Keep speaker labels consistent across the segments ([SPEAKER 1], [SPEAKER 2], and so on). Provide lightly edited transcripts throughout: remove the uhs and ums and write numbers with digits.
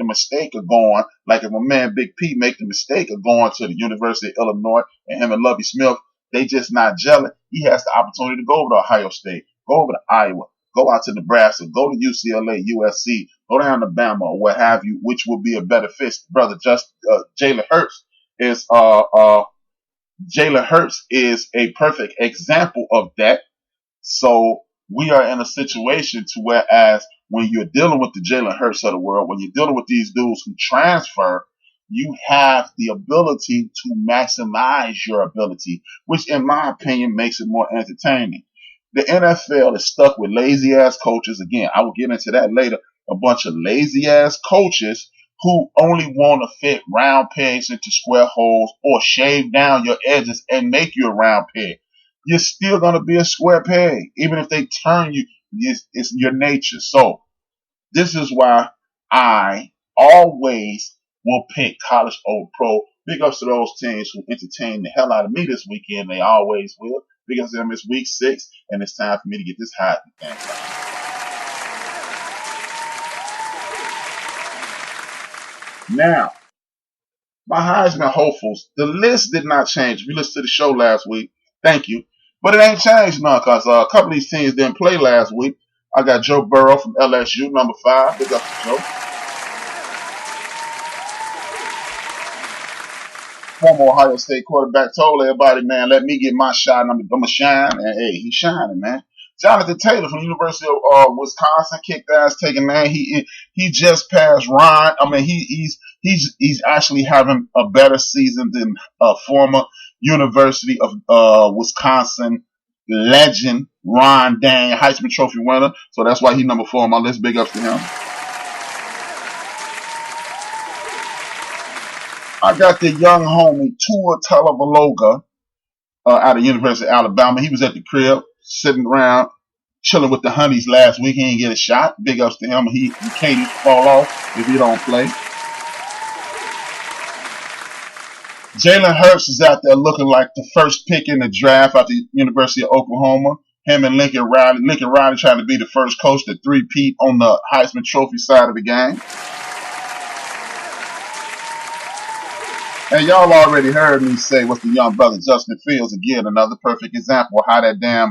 [SPEAKER 1] mistake of going, like if my man Big P make the mistake of going to the University of Illinois and him and Lovie Smith, they just not gelling. He has the opportunity to go over to Ohio State, go over to Iowa, go out to Nebraska, go to UCLA, USC, go down to Bama or what have you, which will be a better fit. Brother, Jalen Hurts is Jalen Hurts is a perfect example of that. So we are in a situation to whereas when you're dealing with the Jalen Hurts of the world, when you're dealing with these dudes who transfer, you have the ability to maximize your ability, which in my opinion makes it more entertaining. The NFL is stuck with lazy ass coaches. Again, I will get into that later. A bunch of lazy ass coaches who only want to fit round pegs into square holes or shave down your edges and make you a round peg. You're still going to be a square peg. Even if they turn you, it's your nature. So this is why I always will pick college or pro. Big ups to those teams who entertain the hell out of me this weekend. They always will. Big ups to them. It's week 6, and it's time for me to get this hot thing. Now, my Heisman hopefuls, the list did not change. If you listened to the show last week, thank you. But it ain't changed none because a couple of these teams didn't play last week. I got Joe Burrow from LSU, number 5. Big up to Joe. Former Ohio State quarterback told everybody, man, let me get my shot and I'm going to shine. And, hey, he's shining, man. Jonathan Taylor from the University of Wisconsin kicked ass, taking man. He just passed Ron. I mean, he's actually having a better season than former University of Wisconsin legend Ron Dang, Heisman Trophy winner. So that's why he's number 4 on my list. Big ups to him. I got the young homie Tua Tagovailoa out of University of Alabama. He was at the crib, sitting around, chilling with the honeys last week. He didn't get a shot. Big ups to him. He can't fall off if he don't play. Jalen Hurts is out there looking like the first pick in the draft at the University of Oklahoma. Him and Lincoln Riley. Lincoln Riley trying to be the first coach to three-peat on the Heisman Trophy side of the game. And y'all already heard me say what's the young brother Justin Fields. Again, another perfect example of how that damn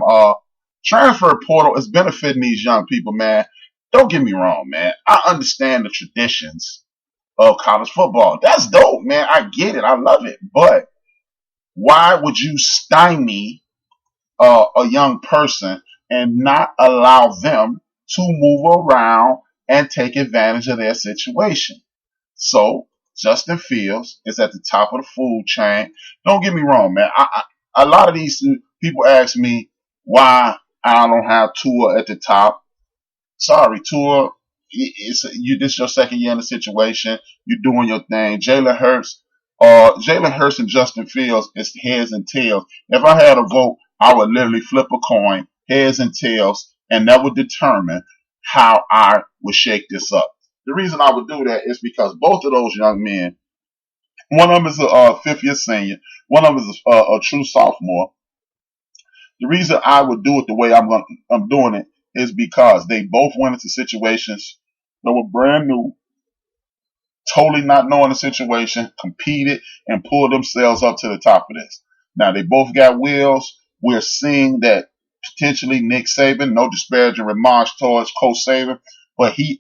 [SPEAKER 1] transfer portal is benefiting these young people, man. Don't get me wrong, man. I understand the traditions of college football. That's dope, man. I get it. I love it. But why would you stymie a young person and not allow them to move around and take advantage of their situation? So Justin Fields is at the top of the food chain. Don't get me wrong, man. A lot of these people ask me why I don't have Tua at the top. Sorry, Tua. This is your second year in the situation. You're doing your thing. Jalen Hurts and Justin Fields is heads and tails. If I had a vote, I would literally flip a coin, heads and tails, and that would determine how I would shake this up. The reason I would do that is because both of those young men, one of them is a fifth-year senior, one of them is a true sophomore. The reason I would do it the way I'm doing it is because they both went into situations that were brand new, totally not knowing the situation, competed, and pulled themselves up to the top of this. Now, they both got wheels. We're seeing that potentially Nick Saban, no disparaging remarks towards Coach Saban, but he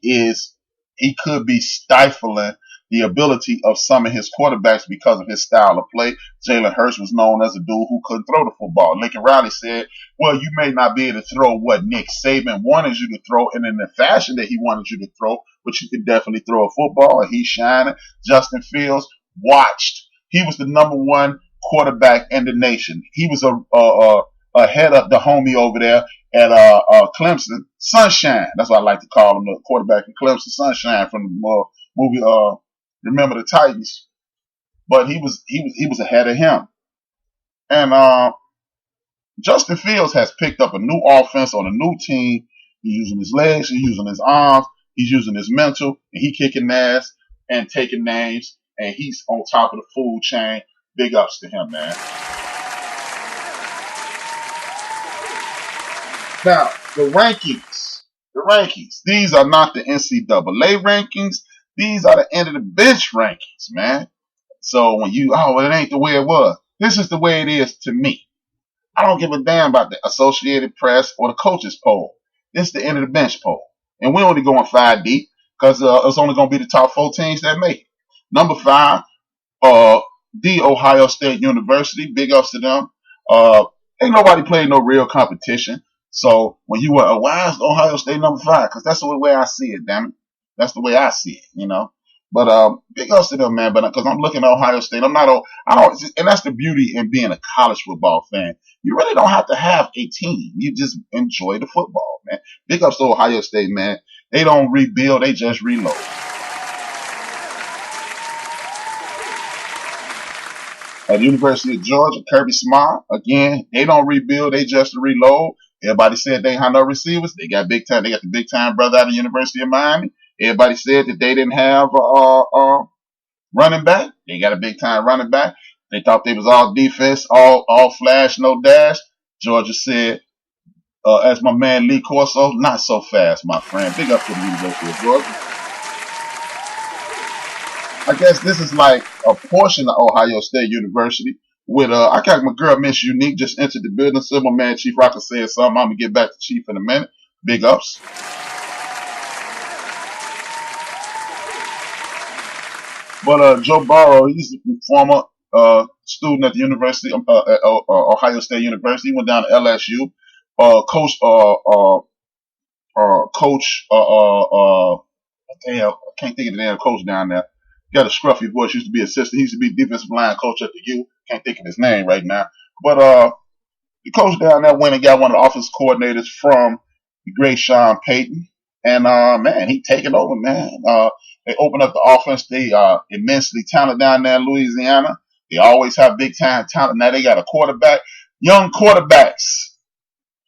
[SPEAKER 1] could be stifling the ability of some of his quarterbacks because of his style of play. Jalen Hurts was known as a dude who couldn't throw the football. Lincoln Riley said, well, you may not be able to throw what Nick Saban wanted you to throw and in the fashion that he wanted you to throw, but you could definitely throw a football, and he's shining. Justin Fields watched. He was the number 1 quarterback in the nation. He was ahead of the homie over there at Clemson, Sunshine. That's what I like to call him, the quarterback in Clemson, Sunshine from the movie Remember the Titans. But he was ahead of him. And Justin Fields has picked up a new offense on a new team. He's using his legs, he's using his arms, he's using his mental, and he's kicking ass and taking names, and he's on top of the food chain. Big ups to him, man. Now, the rankings. These are not the NCAA rankings. These are the end of the bench rankings, man. So when well, it ain't the way it was. This is the way it is to me. I don't give a damn about the Associated Press or the coaches poll. This is the end of the bench poll. And we're only going 5 deep because it's only going to be the top 4 teams that make it. Number 5, the Ohio State University. Big ups to them. Ain't nobody played no real competition. So when you were, why is Ohio State number 5? Because that's the way I see it, damn it. That's the way I see it, you know. But big ups to them, man. But because I'm looking at Ohio State, I don't, and that's the beauty in being a college football fan. You really don't have to have a team. You just enjoy the football, man. Big ups to Ohio State, man. They don't rebuild, they just reload. At the University of Georgia, Kirby Smart, again, they don't rebuild, they just reload. Everybody said they had no receivers. They got big time. They got the big time brother out of the University of Miami. Everybody said that they didn't have running back. They got a big time running back. They thought they was all defense, all flash, no dash. Georgia said, as my man Lee Corso, not so fast, my friend. Big up to the University of Georgia. I guess this is like a portion of Ohio State University with, I got my girl Miss Unique just entered the building. So my man Chief Rocker said something. I'm going to get back to Chief in a minute. Big ups. But Joe Burrow, he's a former student at the University, Ohio State University. He went down to LSU. Damn, I can't think of the damn coach down there. Got a scruffy voice. Used to be assistant. He used to be defensive line coach at the U. Can't think of his name right now. But the coach down there went and got one of the offensive coordinators from the great Sean Payton. And man, he taking over, man. They open up the offense. They are immensely talented down there in Louisiana. They always have big time talent. Now they got a quarterback, young quarterbacks.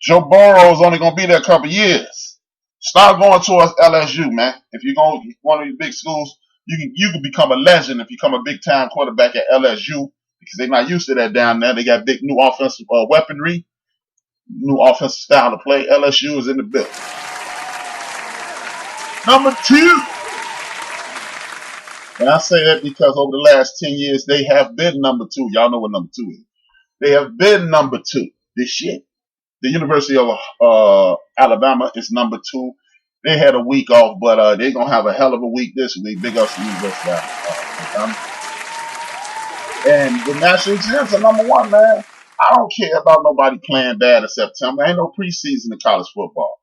[SPEAKER 1] Joe Burrow is only going to be there a couple years. Start going towards LSU, man. If you're going to one of these big schools, you can become a legend if you become a big time quarterback at LSU because they're not used to that down there. They got big new offensive weaponry, new offensive style to play. LSU is in the building. Number 2. And I say that because over the last 10 years, they have been number 2. Y'all know what number 2 is. They have been number 2 this year. The University of Alabama is number 2. They had a week off, but they're going to have a hell of a week this week. Big ups to the University of Alabama. And the national champs are number 1, man. I don't care about nobody playing bad in September. Ain't no preseason in college football.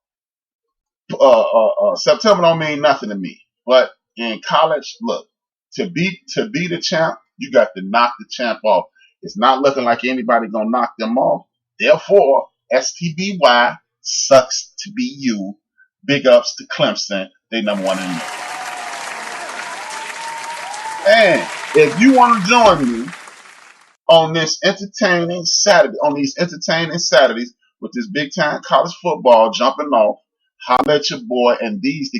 [SPEAKER 1] September don't mean nothing to me. But in college, look, to be the champ, you got to knock the champ off. It's not looking like anybody gonna knock them off. Therefore, STBY sucks to be you. Big ups to Clemson. They number 1 in the league. And if you want to join me on this entertaining Saturday, on these entertaining Saturdays with this big time college football jumping off, holler at your boy. And these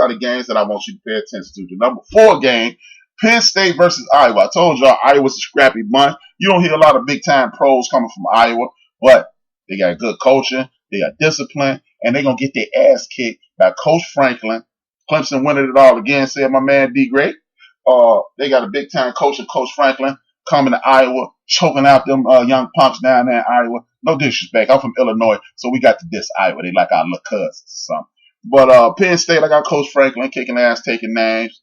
[SPEAKER 1] are the games that I want you to pay attention to. The number 4 game, Penn State versus Iowa. I told y'all Iowa's a scrappy bunch. You don't hear a lot of big time pros coming from Iowa, but they got good coaching, they got discipline, and they're gonna get their ass kicked by Coach Franklin. Clemson winning it all again, said my man D Great. They got a big time coach of Coach Franklin coming to Iowa, choking out them young punks down there in Iowa. No disrespect, I'm from Illinois, so we got to diss Iowa. They like our little cousins. So. But Penn State, I got Coach Franklin kicking ass, taking names.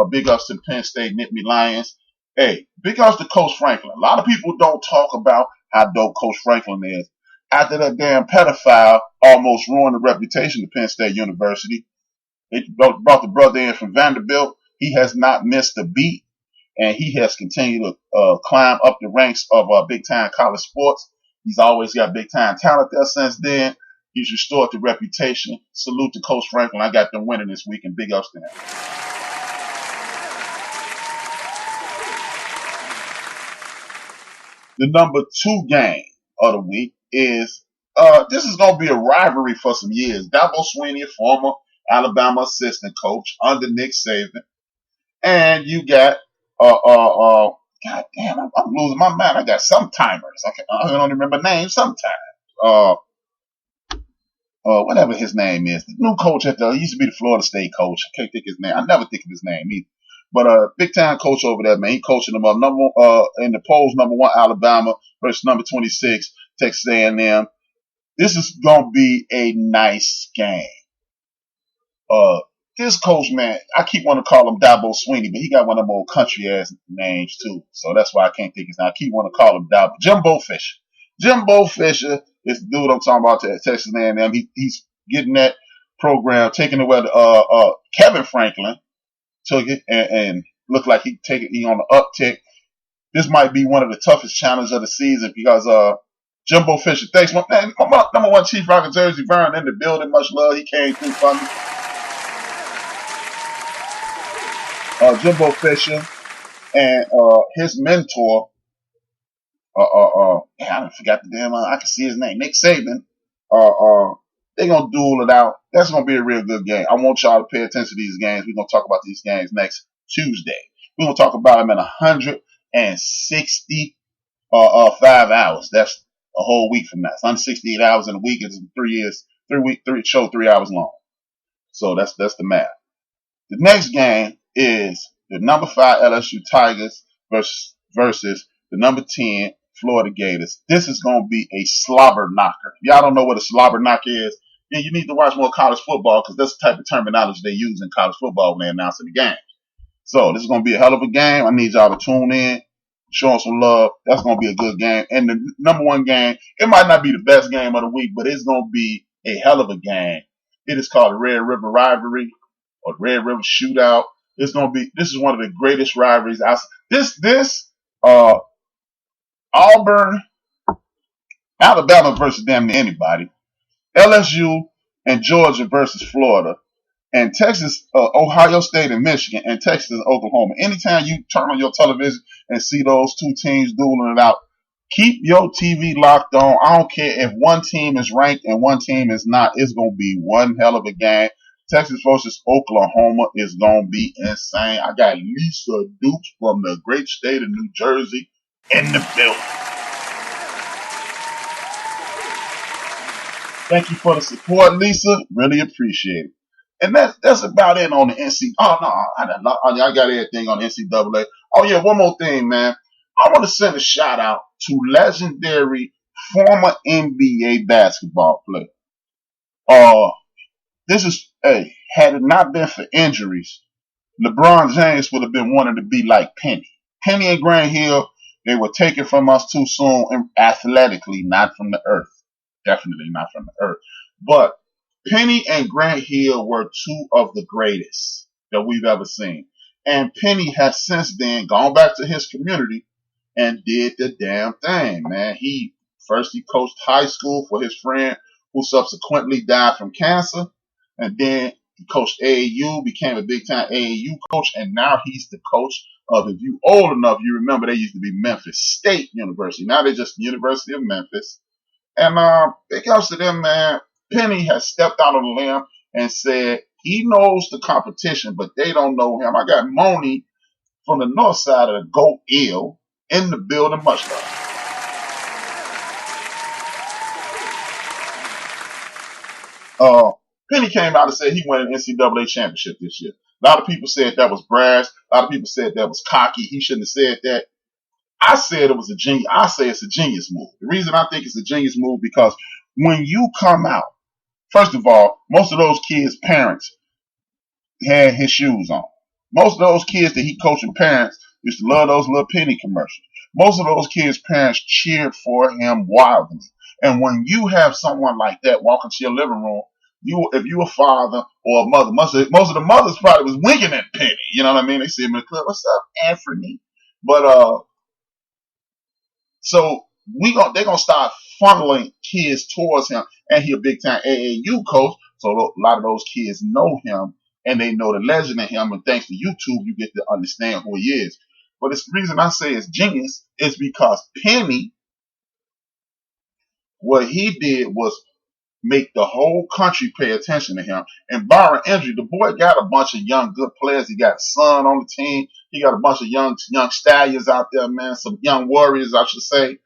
[SPEAKER 1] Big ups to the Penn State Nittany Lions. Hey, big ups to Coach Franklin. A lot of people don't talk about how dope Coach Franklin is. After that damn pedophile almost ruined the reputation of Penn State University, they brought the brother in from Vanderbilt. He has not missed a beat, and he has continued to climb up the ranks of big-time college sports. He's always got big-time talent there since then. He's restored the reputation. Salute to Coach Franklin. I got them winning this week, and big ups to him. The number 2 game of the week is, this is going to be a rivalry for some years. Dabo Swinney, a former Alabama assistant coach under Nick Saban. And you got, God damn, I'm losing my mind. I got some timers. I don't remember names sometimes. whatever his name is, the new coach he used to be the Florida State coach. I can't think his name. I never think of his name either. But big time coach over there, man. He coaching them up in the polls, number 1 Alabama versus number 26 Texas A&M. This is gonna be a nice game. This coach, man, I keep wanting to call him Dabo Sweeney, but he got one of them old country ass names too. So that's why I can't think his name. I keep wanting to call him Dabo. Jimbo Fisher. Jimbo Fisher is the dude I'm talking about at Texas A&M. He's getting that program, taking away Kevin Franklin took it and looked like he on the uptick. This might be one of the toughest challenges of the season because Jimbo Fisher, thanks, my number 1 Chief Rocket Jersey Vern in the building. Much love. He came through for me. Jimbo Fisher and his mentor, I forgot the damn, I can see his name, Nick Saban. They're going to duel it out. That's going to be a real good game. I want y'all to pay attention to these games. We're going to talk about these games next Tuesday. We're going to talk about them in 165 hours. That's a whole week from now. It's 168 hours in a week. It's 3 hours long. So that's the math. The next game is the number 5 LSU Tigers versus the number 10 Florida Gators. This is going to be a slobber knocker. If y'all don't know what a slobber knocker is, then you need to watch more college football because that's the type of terminology they use in college football when they're announcing the game. So this is going to be a hell of a game. I need y'all to tune in, show them some love. That's going to be a good game. And the number 1 game, it might not be the best game of the week, but it's going to be a hell of a game. It is called the Red River Rivalry or Red River Shootout. This is one of the greatest rivalries. Auburn, Alabama versus damn near anybody. LSU and Georgia versus Florida. And Texas, Ohio State and Michigan, and Texas and Oklahoma. Anytime you turn on your television and see those 2 teams dueling it out, keep your TV locked on. I don't care if one team is ranked and one team is not. It's going to be one hell of a game. Texas versus Oklahoma is going to be insane. I got Lisa Dukes from the great state of New Jersey in the building. Thank you for the support, Lisa. Really appreciate it. And that's about it on the NCAA. Oh, no, I got everything on NCAA. Oh, yeah, one more thing, man. I want to send a shout out to legendary former NBA basketball player. Had it not been for injuries, LeBron James would have been wanting to be like Penny. Penny and Grant Hill, they were taken from us too soon and athletically, not from the earth. Definitely not from the earth. But Penny and Grant Hill were 2 of the greatest that we've ever seen. And Penny has since then gone back to his community and did the damn thing, man. He coached high school for his friend who subsequently died from cancer. And then he coached AAU, became a big-time AAU coach, and now he's the coach of, if you old enough, you remember they used to be Memphis State University. Now they're just the University of Memphis. And big ups to them, man. Penny has stepped out on a limb and said he knows the competition, but they don't know him. I got Moni from the north side of the Goat Ill in the building. Much love. Penny came out and said he won an NCAA championship this year. A lot of people said that was brash. A lot of people said that was cocky. He shouldn't have said that. I said it was a genius. I say it's a genius move. The reason I think it's a genius move because when you come out, first of all, most of those kids' parents had his shoes on. Most of those kids that he coaching parents used to love those little Penny commercials. Most of those kids' parents cheered for him wildly. And when you have someone like that walk into your living room, if you a father or a mother, most of the mothers probably was winking at Penny. You know what I mean? They see him in the club. What's up, Anthony? But so they're gonna start funneling kids towards him, and he a big time AAU coach. So a lot of those kids know him, and they know the legend in him. And thanks to YouTube, you get to understand who he is. But the reason I say it's genius is because Penny, what he did was make the whole country pay attention to him. And barring injury, the boy got a bunch of young good players. He got a son on the team. He got a bunch of young stallions out there, man. Some young warriors, I should say.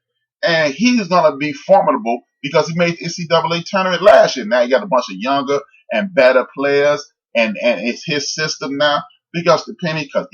[SPEAKER 1] and he's gonna be formidable because he made the NCAA tournament last year. Now you got a bunch of younger and better players, and it's his system now. Big ups to Penny because